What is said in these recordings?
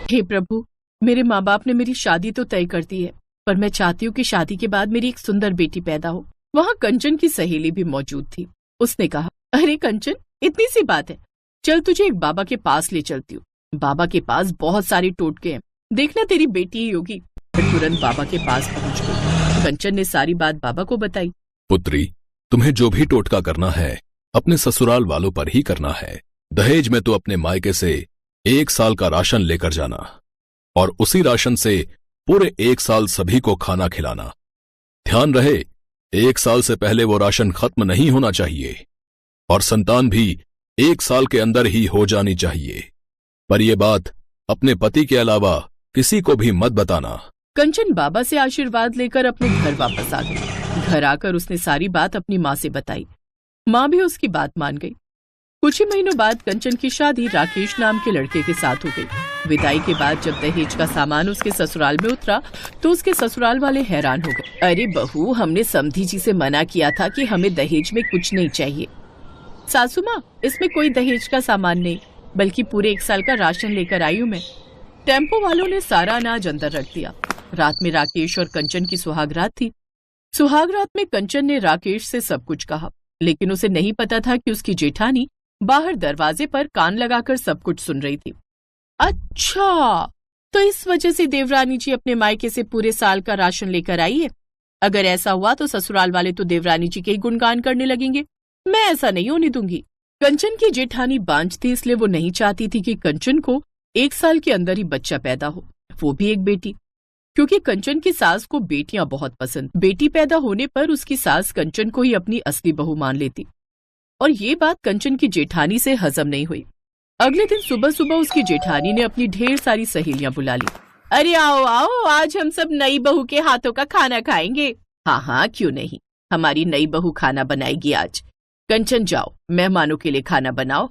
हे प्रभु, मेरे माँ बाप ने मेरी शादी तो तय कर दी है, पर मैं चाहती हूँ कि शादी के बाद मेरी एक सुंदर बेटी पैदा हो। वहाँ कंचन की सहेली भी मौजूद थी। उसने कहा, अरे कंचन, इतनी सी बात है, चल तुझे एक बाबा के पास ले चलती हूँ। बाबा के पास बहुत सारे टोटके हैं, देखना तेरी बेटी ही होगी। फिर तुरंत बाबा के पास पहुँच गई। कंचन ने सारी बात बाबा को बताई। पुत्री, तुम्हें जो भी टोटका करना है अपने ससुराल वालों पर ही करना है। दहेज में तो अपने मायके से 1 साल का राशन लेकर जाना और उसी राशन से पूरे 1 साल सभी को खाना खिलाना। ध्यान रहे, 1 साल से पहले वो राशन खत्म नहीं होना चाहिए और संतान भी 1 साल के अंदर ही हो जानी चाहिए। पर यह बात अपने पति के अलावा किसी को भी मत बताना। कंचन बाबा से आशीर्वाद लेकर अपने घर वापस आ गई। घर आकर उसने सारी बात अपनी माँ से बताई। माँ भी उसकी बात मान गई। कुछ ही महीनों बाद कंचन की शादी राकेश नाम के लड़के के साथ हो गई। विदाई के बाद जब दहेज का सामान उसके ससुराल में उतरा तो उसके ससुराल वाले हैरान हो गए। अरे बहू, हमने समधी जी से मना किया था कि हमें दहेज में कुछ नहीं चाहिए। सासू माँ, इसमें कोई दहेज का सामान नहीं, बल्कि पूरे 1 साल का राशन लेकर आई हूँ मैं। टेम्पो वालों ने सारा अनाज अंदर रख दिया। रात में राकेश और कंचन की सुहागरात थी। सुहागरात में कंचन ने राकेश से सब कुछ कहा, लेकिन उसे नहीं पता था कि उसकी जेठानी बाहर दरवाजे पर कान लगाकर सब कुछ सुन रही थी। अच्छा, तो इस वजह से देवरानी जी अपने मायके से पूरे साल का राशन लेकर आई है। अगर ऐसा हुआ तो ससुराल वाले तो देवरानी जी के ही गुणगान करने लगेंगे। मैं ऐसा नहीं होने दूंगी। कंचन की जेठानी बांझ थी, इसलिए वो नहीं चाहती थी कि कंचन को 1 साल के अंदर ही बच्चा पैदा हो, वो भी एक बेटी। क्योंकि कंचन की सास को बेटियां बहुत पसंद। बेटी पैदा होने पर उसकी सास कंचन को ही अपनी असली बहू मान लेती और ये बात कंचन की जेठानी से हजम नहीं हुई। अगले दिन सुबह सुबह उसकी जेठानी ने अपनी ढेर सारी सहेलियां बुला ली। अरे आओ आओ, आज हम सब नई बहू के हाथों का खाना खाएंगे। हाँ हाँ, क्यों नहीं, हमारी नई बहू खाना बनाएगी आज। कंचन जाओ, मेहमानों के लिए खाना बनाओ।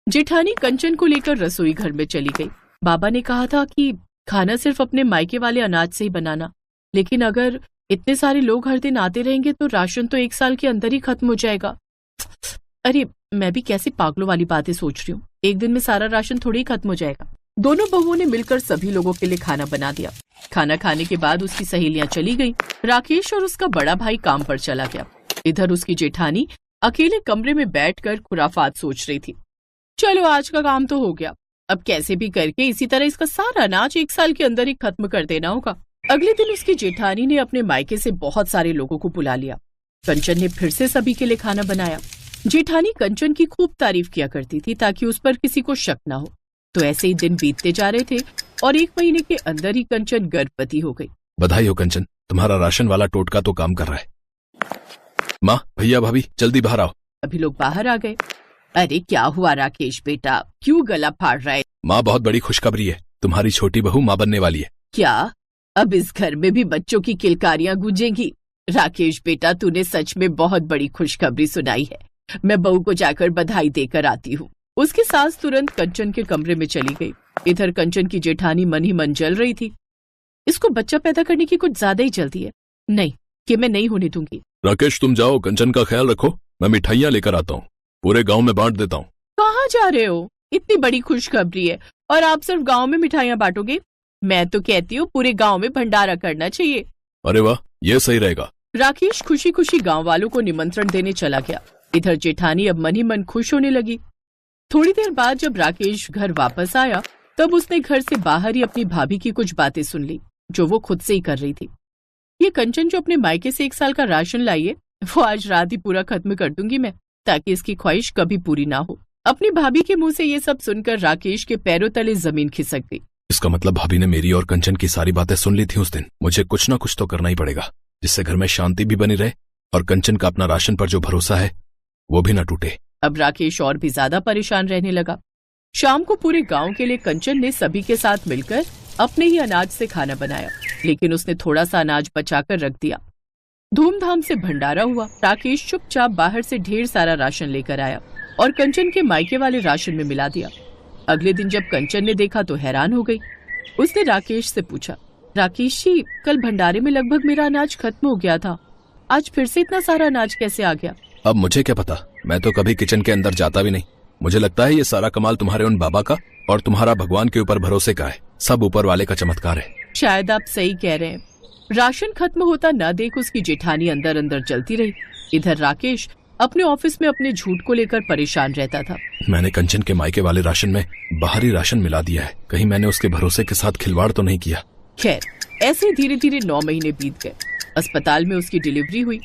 जेठानी कंचन को लेकर रसोई घर में चली गई। बाबा ने कहा था कि खाना सिर्फ अपने मायके वाले अनाज से ही बनाना, लेकिन अगर इतने सारे लोग हर दिन आते रहेंगे तो राशन तो 1 साल के अंदर ही खत्म हो जाएगा। अरे मैं भी कैसी पागलों वाली बातें सोच रही हूँ, एक दिन में सारा राशन थोड़ी ही खत्म हो जाएगा। दोनों बहुओं ने मिलकर सभी लोगों के लिए खाना बना दिया। खाना खाने के बाद उसकी सहेलियां चली गईं। राकेश और उसका बड़ा भाई काम पर चला गया। इधर उसकी जेठानी अकेले कमरे में बैठकर खुराफात सोच रही थी। चलो, आज का काम तो हो गया, अब कैसे भी करके इसी तरह इसका सारा अनाज 1 साल के अंदर ही खत्म कर देना होगा। अगले दिन उसकी जेठानी ने अपने मायके से बहुत सारे लोगों को बुला लिया। कंचन ने फिर से सभी के लिए खाना बनाया। जेठानी कंचन की खूब तारीफ किया करती थी ताकि उस पर किसी को शक न हो। तो ऐसे ही दिन बीतते जा रहे थे और 1 महीने के अंदर ही कंचन गर्भवती हो गई। बधाई हो कंचन, तुम्हारा राशन वाला टोटका तो काम कर रहा है। माँ, भैया, भाभी, जल्दी बाहर आओ। अभी लोग बाहर आ गए। अरे क्या हुआ राकेश बेटा, क्यों गला फाड़ रहा है? माँ, बहुत बड़ी खुशखबरी है, तुम्हारी छोटी बहू माँ बनने वाली है। क्या? अब इस घर में भी बच्चों की किलकारियां गूंजेंगी? राकेश बेटा, तूने सच में बहुत बड़ी खुशखबरी सुनाई है। मैं बहू को जाकर बधाई देकर आती हूँ। उसकी सास तुरंत कंचन के कमरे में चली गई। इधर कंचन की जेठानी मन ही मन जल रही थी। इसको बच्चा पैदा करने की कुछ ज्यादा ही जल्दी है। नहीं, कि मैं नहीं होने दूंगी। राकेश, तुम जाओ, कंचन का ख्याल रखो, मैं मिठाइयाँ लेकर आता हूँ, पूरे गांव में बांट देता हूँ। कहाँ जा रहे हो? इतनी बड़ी खुशखबरी है और आप सिर्फ गांव में मिठाइयाँ बांटोगे? मैं तो कहती हूँ पूरे गांव में भंडारा करना चाहिए। अरे वाह, ये सही रहेगा। राकेश खुशी खुशी गांव वालों को निमंत्रण देने चला गया। इधर जेठानी अब मन ही मन खुश होने लगी। थोड़ी देर बाद जब राकेश घर वापस आया तब उसने घर से बाहर ही अपनी भाभी की कुछ बातें सुन ली जो वो खुद से ही कर रही थी। ये कंचन जो अपने मायके से 1 साल का राशन लाई है, वो आज रात ही पूरा खत्म कर दूंगी मैं, ताकि इसकी ख्वाहिश कभी पूरी ना हो। अपनी भाभी के मुंह से ये सब सुनकर राकेश के पैरों तले जमीन खिसक गई। इसका मतलब भाभी ने मेरी और कंचन की सारी बातें सुन ली थी उस दिन। मुझे कुछ ना कुछ तो करना ही पड़ेगा, जिससे घर में शांति भी बनी रहे और कंचन का अपना राशन पर जो भरोसा है वो भी ना टूटे। अब राकेश और भी ज्यादा परेशान रहने लगा। शाम को पूरे गांव के लिए कंचन ने सभी के साथ मिलकर अपने ही अनाज से खाना बनाया, लेकिन उसने थोड़ा सा अनाज बचाकर रख दिया। धूमधाम से भंडारा हुआ। राकेश चुपचाप बाहर से ढेर सारा राशन लेकर आया और कंचन के मायके वाले राशन में मिला दिया। अगले दिन जब कंचन ने देखा तो हैरान हो गई। उसने राकेश से पूछा, राकेश जी, कल भंडारे में लगभग मेरा अनाज खत्म हो गया था, आज फिर से इतना सारा अनाज कैसे आ गया? अब मुझे क्या पता, मैं तो कभी किचन के अंदर जाता भी नहीं। मुझे लगता है ये सारा कमाल तुम्हारे उन बाबा का और तुम्हारा भगवान के ऊपर भरोसे का है। सब ऊपर वाले का चमत्कार है। शायद आप सही कह रहे हैं। राशन खत्म होता ना देख उसकी जेठानी अंदर अंदर जलती रही। इधर राकेश अपने ऑफिस में अपने झूठ को लेकर परेशान रहता था। मैंने कंचन के मायके वाले राशन में बाहरी राशन मिला दिया है। कहीं मैंने उसके भरोसे के साथ खिलवाड़ तो नहीं किया। खैर, ऐसे धीरे धीरे 9 महीने बीत गए। अस्पताल में उसकी डिलीवरी हुई।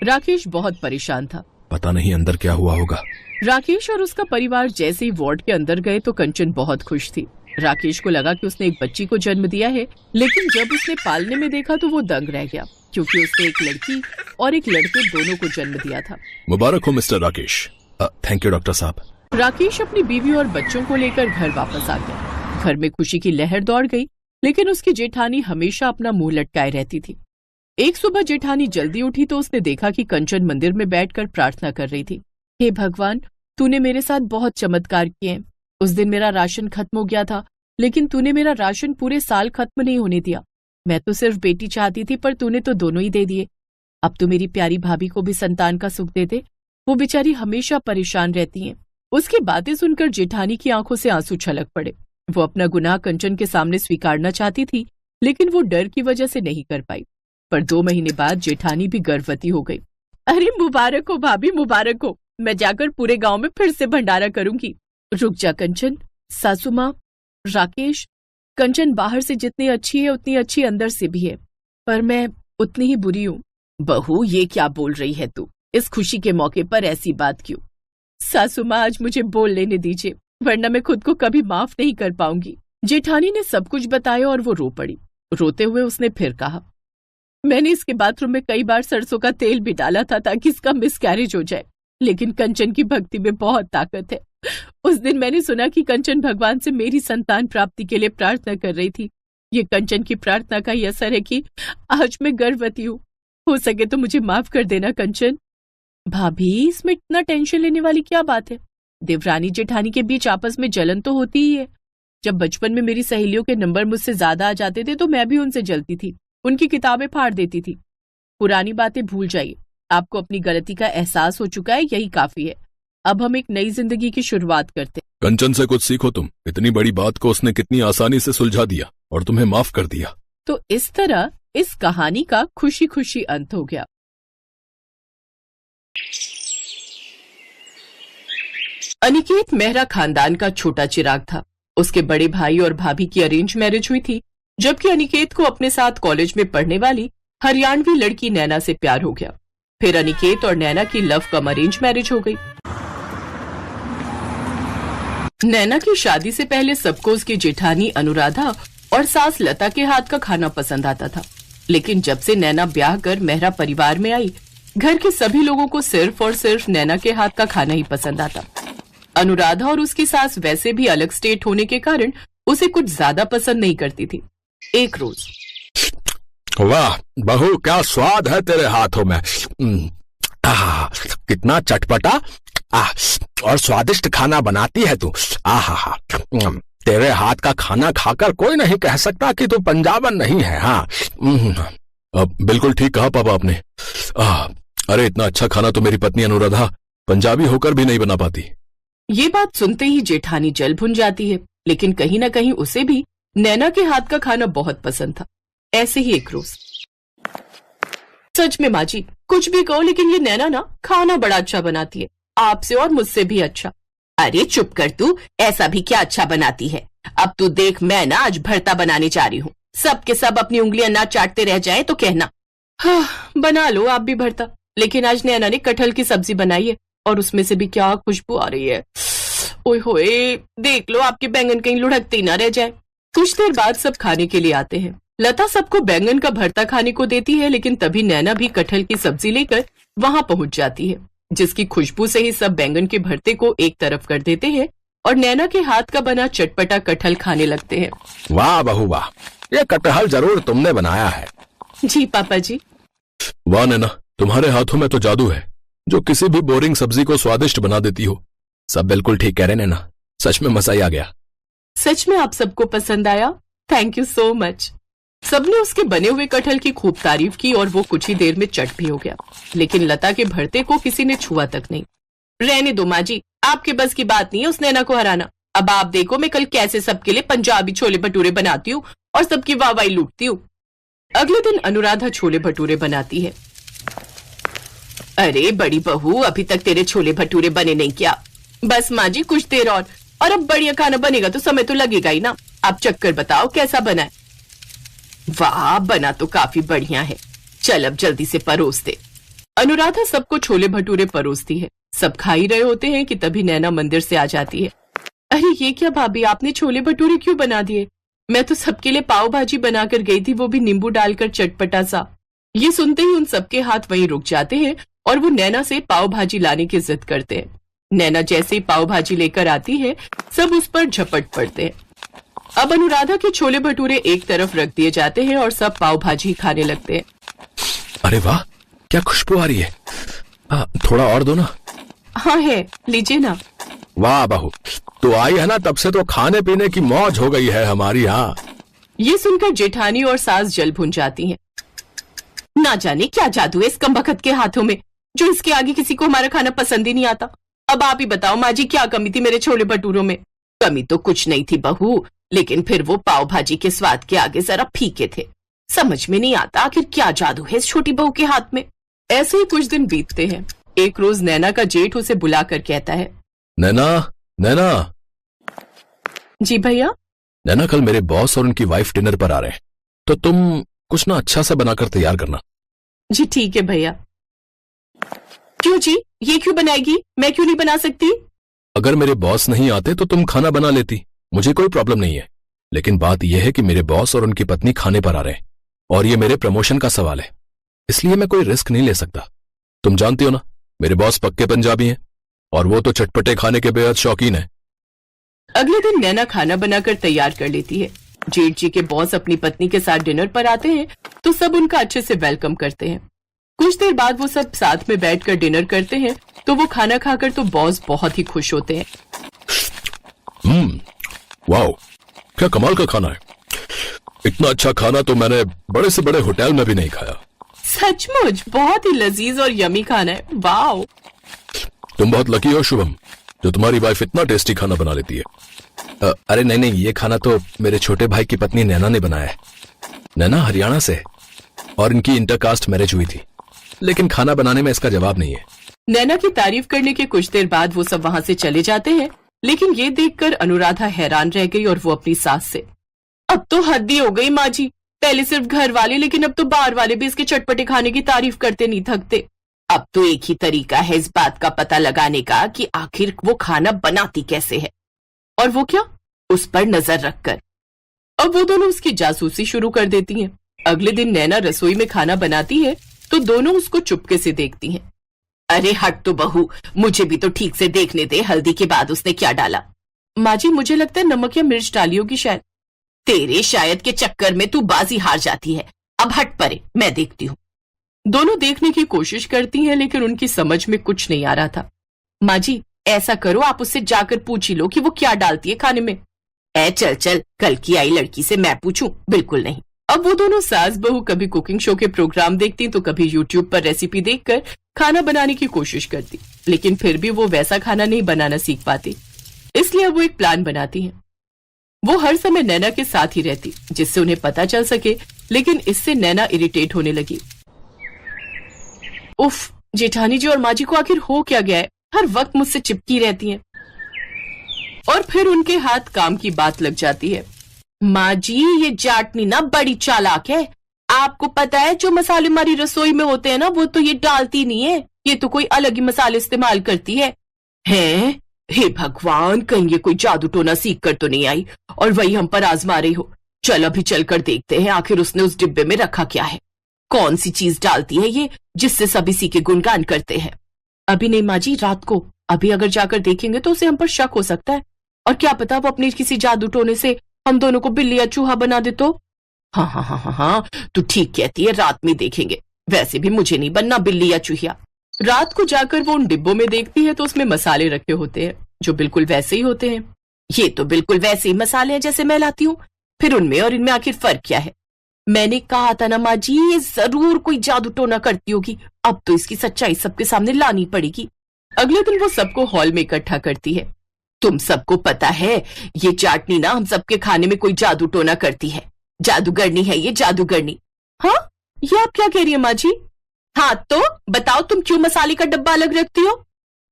राकेश बहुत परेशान था। पता नहीं अंदर क्या हुआ होगा। राकेश और उसका परिवार जैसे ही वार्ड के अंदर गए तो कंचन बहुत खुश थी। राकेश को लगा कि उसने एक बच्ची को जन्म दिया है, लेकिन जब उसने पालने में देखा तो वो दंग रह गया, क्योंकि उसने एक लड़की और एक लड़के दोनों को जन्म दिया था। मुबारक हो mister Rakesh. Thank you doctor साहब। राकेश अपनी बीवी और बच्चों को लेकर घर वापस आ गया। घर में खुशी की लहर दौड़ गई, लेकिन उसकी जेठानी हमेशा अपना मुंह लटकाए रहती थी। एक सुबह जेठानी जल्दी उठी तो उसने देखा कि कंचन मंदिर में बैठकर प्रार्थना कर रही थी। हे भगवान, तूने मेरे साथ बहुत चमत्कार किए हैं। उस दिन मेरा राशन खत्म हो गया था, लेकिन तूने मेरा राशन पूरे साल खत्म नहीं होने दिया। मैं तो सिर्फ बेटी चाहती थी, पर तूने तो दोनों ही दे दिए। अब तो मेरी प्यारी भाभी को भी संतान का सुख दे दे। वो बेचारी हमेशा परेशान रहती हैं। उसकी बातें सुनकर जेठानी की आंखों से आंसू छलक पड़े। वो अपना गुनाह कंचन के सामने स्वीकारना चाहती थी, लेकिन वो डर की वजह से नहीं कर पाई। पर 2 महीने बाद जेठानी भी गर्भवती हो गई। अरे मुबारक हो भाभी, मुबारक हो। मैं जाकर पूरे गांव में फिर से भंडारा करूंगी। रुक जा कंचन। सासू माँ, राकेश, कंचन बाहर से जितनी अच्छी है उतनी अच्छी अंदर से भी है, पर मैं उतनी ही बुरी हूँ। बहू, ये क्या बोल रही है तू? इस खुशी के मौके पर ऐसी बात क्यों? सासू माँ, आज मुझे बोल लेने दीजिए, वरना मैं खुद को कभी माफ नहीं कर पाऊंगी। जेठानी ने सब कुछ बताया और वो रो पड़ी। रोते हुए उसने फिर कहा, मैंने इसके बाथरूम में कई बार सरसों का तेल भी डाला था ताकि इसका मिसकैरेज हो जाए, लेकिन कंचन की भक्ति में बहुत ताकत है। उस दिन मैंने सुना कि कंचन भगवान से मेरी संतान प्राप्ति के लिए प्रार्थना कर रही थी। ये कंचन की प्रार्थना का ही असर है कि आज मैं गर्भवती हूँ। हो सके तो मुझे माफ कर देना कंचन। भाभी, इसमें इतना टेंशन लेने वाली क्या बात है? देवरानी जेठानी के बीच आपस में जलन तो होती ही है। जब बचपन में मेरी सहेलियों के नंबर मुझसे ज्यादा आ जाते थे तो मैं भी उनसे जलती थी, उनकी किताबें फाड़ देती थी। पुरानी बातें भूल जाइए। आपको अपनी गलती का एहसास हो चुका है, यही काफी है। अब हम एक नई जिंदगी की शुरुआत करते हैं। कंचन से कुछ सीखो तुम। इतनी बड़ी बात को उसने कितनी आसानी से सुलझा दिया और तुम्हें माफ कर दिया। तो इस तरह इस कहानी का खुशी खुशी अंत हो गया। अनिकेत मेहरा खानदान का छोटा चिराग था। उसके बड़े भाई और भाभी की अरेंज मैरिज हुई थी, जबकि अनिकेत को अपने साथ कॉलेज में पढ़ने वाली हरियाणवी लड़की नैना से प्यार हो गया। फिर अनिकेत और नैना की लव कम अरेंज मैरिज हो गई। नैना की शादी से पहले सबको उसकी जेठानी अनुराधा और सास लता के हाथ का खाना पसंद आता था, लेकिन जब से नैना ब्याह कर मेहरा परिवार में आई, घर के सभी लोगों को सिर्फ और सिर्फ नैना के हाथ का खाना ही पसंद आता। अनुराधा और उसकी सास वैसे भी अलग स्टेट होने के कारण उसे कुछ ज्यादा पसंद नहीं करती थी। एक रोज, वाह बहू, क्या स्वाद है तेरे हाथों में। कितना चटपटा और स्वादिष्ट खाना बनाती है तू। आहा, तेरे हाथ का खाना खाकर कोई नहीं कह सकता कि तू पंजाबन नहीं है। हाँ, बिल्कुल ठीक कहा पापा आपने। अरे इतना अच्छा खाना तो मेरी पत्नी अनुराधा पंजाबी होकर भी नहीं बना पाती। ये बात सुनते ही जेठानी जल भुन जाती है, लेकिन कहीं न कहीं उसे भी नैना के हाथ का खाना बहुत पसंद था। ऐसे ही एक रोज, सच में माँ जी, कुछ भी कहो, लेकिन ये नैना ना खाना बड़ा अच्छा बनाती है, आपसे और मुझसे भी अच्छा। अरे चुप कर तू, ऐसा भी क्या अच्छा बनाती है। अब तू देख, मैं ना आज भरता बनाने जा रही हूँ। सब के सब अपनी उंगलियां ना चाटते रह जाए तो कहना। हाँ, बना लो आप भी भरता, लेकिन आज नैना ने कटहल की सब्जी बनाई है और उसमें से भी क्या खुशबू आ रही है। ओए होए, देख लो आपके बैंगन कहीं लुढ़कते ही ना रह जाए। कुछ देर बाद सब खाने के लिए आते हैं। लता सबको बैंगन का भरता खाने को देती है, लेकिन तभी नैना भी कटहल की सब्जी लेकर वहां पहुंच जाती है, जिसकी खुशबू से ही सब बैंगन के भरते को एक तरफ कर देते हैं और नैना के हाथ का बना चटपटा कटहल खाने लगते हैं। वाह बहू वाह, ये कटहल जरूर तुमने बनाया है। जी पापा जी। वाह नैना, तुम्हारे हाथों में तो जादू है जो किसी भी बोरिंग सब्जी को स्वादिष्ट बना देती हो। सब बिल्कुल ठीक कह रहे नैना, सच में मजा ही आ गया। सच में आप सबको पसंद आया? Thank you so much. सबने उसके बने हुए कटहल की खूब तारीफ की और वो कुछ ही देर में चट भी हो गया, लेकिन लता के भरते को किसी ने छुआ तक नहीं। रहने दो माँ जी, आपके बस की बात नहीं है उस नैना को हराना। अब आप देखो मैं कल कैसे सबके लिए पंजाबी छोले भटूरे बनाती हूँ और सबकी वाहवाही लूटती हूँ। अगले दिन अनुराधा छोले भटूरे बनाती है। अरे बड़ी बहू, अभी तक तेरे छोले भटूरे बने नहीं क्या? बस माँ जी कुछ देर और अब बढ़िया खाना बनेगा तो समय तो लगेगा ही ना। आप चक्कर बताओ कैसा बना है। वाह, बना तो काफी बढ़िया है। चल अब जल्दी से परोस दे। अनुराधा सबको छोले भटूरे परोसती है। सब खा ही रहे होते हैं कि तभी नैना मंदिर से आ जाती है। अरे ये क्या भाभी, आपने छोले भटूरे क्यों बना दिए? मैं तो सबके लिए पाव भाजी बनाकर गई थी, वो भी नींबू डालकर चटपटा सा। ये सुनते ही उन सबके हाथ वहीं रुक जाते हैं और वो नैना से पाव भाजी लाने की जिद करते हैं। नैना जैसे ही पाव भाजी लेकर आती है, सब उस पर झपट पड़ते हैं। अब अनुराधा के छोले भटूरे एक तरफ रख दिए जाते हैं और सब पाव भाजी खाने लगते हैं। अरे वाह, क्या खुशबू आ रही है। थोड़ा और दो ना। हाँ है, लीजिए ना। वाह बहू, तो आई है ना, तब से तो खाने पीने की मौज हो गई है हमारी यहाँ। ये सुनकर जेठानी और सास जल भुन जाती हैं। ना जाने क्या जादू है इस कमबख्त के हाथों में, जो इसके आगे किसी को हमारा खाना पसंद ही नहीं आता। अब आप ही बताओ माँ जी, क्या कमी थी मेरे छोले भटूरों में? कमी तो कुछ नहीं थी बहू, लेकिन फिर वो पाव भाजी के स्वाद के आगे जरा फीके थे। समझ में नहीं आता आखिर क्या जादू है इस छोटी बहू के हाथ में। ऐसे ही कुछ दिन बीतते हैं। एक रोज नैना का जेठ उसे बुलाकर कहता है, नैना, नैना। जी भैया। नैना, कल मेरे बॉस और उनकी वाइफ डिनर पर आ रहे हैं, तो तुम कुछ ना अच्छा सा बनाकर तैयार करना। जी ठीक है भैया। क्यों जी, ये क्यों बनाएगी? मैं क्यों नहीं बना सकती? अगर मेरे बॉस नहीं आते तो तुम खाना बना लेती, मुझे कोई प्रॉब्लम नहीं है। लेकिन बात यह है कि मेरे बॉस और उनकी पत्नी खाने पर आ रहे हैं और ये मेरे प्रमोशन का सवाल है, इसलिए मैं कोई रिस्क नहीं ले सकता। तुम जानती हो ना, मेरे बॉस पक्के पंजाबी हैं और वो तो चटपटे खाने के बेहद शौकीन है। अगले दिन नैना खाना बनाकर तैयार कर लेती है। जेठ जी के बॉस अपनी पत्नी के साथ डिनर पर आते हैं तो सब उनका अच्छे से वेलकम करते हैं। कुछ देर बाद वो सब साथ में बैठकर डिनर करते हैं तो वो खाना खाकर तो बॉस बहुत ही खुश होते हैं। वाओ, क्या कमाल का खाना है। इतना अच्छा खाना तो मैंने बड़े से बड़े होटल में भी नहीं खाया। सचमुच बहुत ही लजीज और यमी खाना है। वाओ, तुम बहुत लकी हो शुभम, जो तुम्हारी वाइफ इतना टेस्टी खाना बना लेती है। अरे नहीं, ये खाना तो मेरे छोटे भाई की पत्नी नैना ने बनाया है। नैना हरियाणा से और इनकी इंटरकास्ट मैरिज हुई थी, लेकिन खाना बनाने में इसका जवाब नहीं है। नैना की तारीफ करने के कुछ देर बाद वो सब वहाँ से चले जाते हैं, लेकिन ये देखकर अनुराधा हैरान रह गई और वो अपनी सास से, अब तो हद ही हो गई माँ जी। पहले सिर्फ घर वाले, लेकिन अब तो बाहर वाले भी इसके चटपटे खाने की तारीफ करते नहीं थकते। अब तो एक ही तरीका है इस बात का पता लगाने का कि आखिर वो खाना बनाती कैसे है, और वो क्या, उस पर नजर रखकर। अब वो दोनों उसकी जासूसी शुरू कर देती हैं। अगले दिन नैना रसोई में खाना बनाती है तो दोनों उसको चुपके से देखती हैं। अरे हट तो बहू, मुझे भी तो ठीक से देखने दे, हल्दी के बाद उसने क्या डाला? माँ जी, मुझे लगता है नमक या मिर्च डाली होगी शायद। तेरे शायद के चक्कर में तू बाजी हार जाती है। अब हट परे, मैं देखती हूँ। दोनों देखने की कोशिश करती हैं, लेकिन उनकी समझ में कुछ नहीं आ रहा था। माँ जी, ऐसा करो, आप उससे जाकर पूछ ही लो कि वो क्या डालती है खाने में। चल चल, कल की आई लड़की से मैं पूछूं? बिल्कुल नहीं। अब वो दोनों सास बहू कभी कुकिंग शो के प्रोग्राम देखती तो कभी यूट्यूब पर रेसिपी देखकर खाना बनाने की कोशिश करती, लेकिन फिर भी वो वैसा खाना नहीं बनाना सीख पाती। इसलिए अब वो एक प्लान बनाती हैं। वो हर समय नैना के साथ ही रहती, जिससे उन्हें पता चल सके, लेकिन इससे नैना इरिटेट होने लगी। उफ, जेठानी जी और माँ जी को आखिर हो क्या गया है, हर वक्त मुझसे चिपकी रहती हैं। और फिर उनके हाथ काम की बात लग जाती है। माँ जी, ये जाटनी ना बड़ी चालाक है। आपको पता है जो मसाले हमारी रसोई में होते हैं ना, वो तो ये डालती नहीं है, ये तो कोई अलग ही मसाले इस्तेमाल करती है। हैं? हे भगवान, कहीं ये कोई जादू टोना सीख कर तो नहीं आई और वही हम पर आजमा रही हो। चल अभी चलकर देखते हैं आखिर उसने उस डिब्बे में रखा क्या है। कौन सी चीज डालती है ये, जिससे सब इसी के गुणगान करते हैं। अभी नहीं माँ जी, रात को। अभी अगर जाकर देखेंगे तो उसे हम पर शक हो सकता है, और क्या पता वो अपने किसी जादू टोने से हम दोनों को बिल्ली या चूहा बना दे तो। हाँ हाँ हाँ हाँ हाँ, तू ठीक कहती है, रात में देखेंगे। वैसे भी मुझे नहीं बनना बिल्ली या चूहिया। रात को जाकर वो उन डिब्बों में देखती है तो उसमें मसाले रखे होते हैं, जो बिल्कुल वैसे ही होते हैं। ये तो बिल्कुल वैसे ही मसाले हैं जैसे मैं लाती हूँ, फिर उनमें और इनमें आखिर फर्क क्या है? मैंने कहा था ना माँ जी, ये जरूर कोई जादू टोना करती होगी। अब तो इसकी सच्चाई सबके सामने लानी पड़ेगी। अगले दिन वो सबको हॉल में इकट्ठा करती है। तुम सबको पता है ये चाटनी ना हम सबके खाने में कोई जादू टोना करती है। जादूगरनी है ये, जादूगरनी। हाँ, ये आप क्या कह रही है माँ जी? हाँ तो बताओ, तुम क्यों मसाले का डब्बा अलग रखती हो?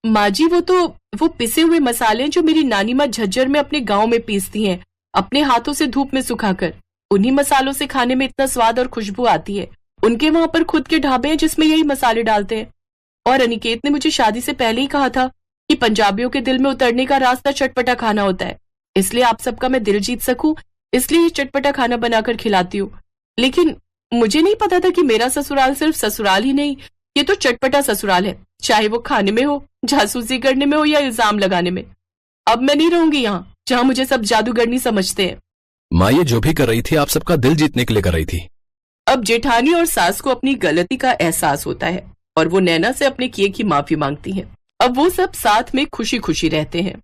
माँ जी, वो पिसे हुए मसाले जो मेरी नानी माँ झज्जर में अपने गांव में पीसती हैं, अपने हाथों से धूप में सुखाकर। उन्हीं मसालों से खाने में इतना स्वाद और खुशबू आती है। उनके वहां पर खुद के ढाबे हैं जिसमें यही मसाले डालते हैं। और अनिकेत ने मुझे शादी से पहले ही कहा था कि पंजाबियों के दिल में उतरने का रास्ता चटपटा खाना होता है। इसलिए आप सबका मैं दिल जीत सकूं, इसलिए ये चटपटा खाना बनाकर खिलाती हूँ। लेकिन मुझे नहीं पता था कि मेरा ससुराल सिर्फ ससुराल ही नहीं, ये तो चटपटा ससुराल है, चाहे वो खाने में हो, जासूसी करने में हो या इल्जाम लगाने में। अब मैं नहीं रहूंगी यहाँ जहाँ मुझे सब जादूगरनी समझते हैं। माँ ये जो भी कर रही थी आप सबका दिल जीतने के लिए कर रही थी। अब जेठानी और सास को अपनी गलती का एहसास होता है और वो नैना से अपने किए की माफी मांगती हैं। अब वो सब साथ में खुशी खुशी रहते हैं।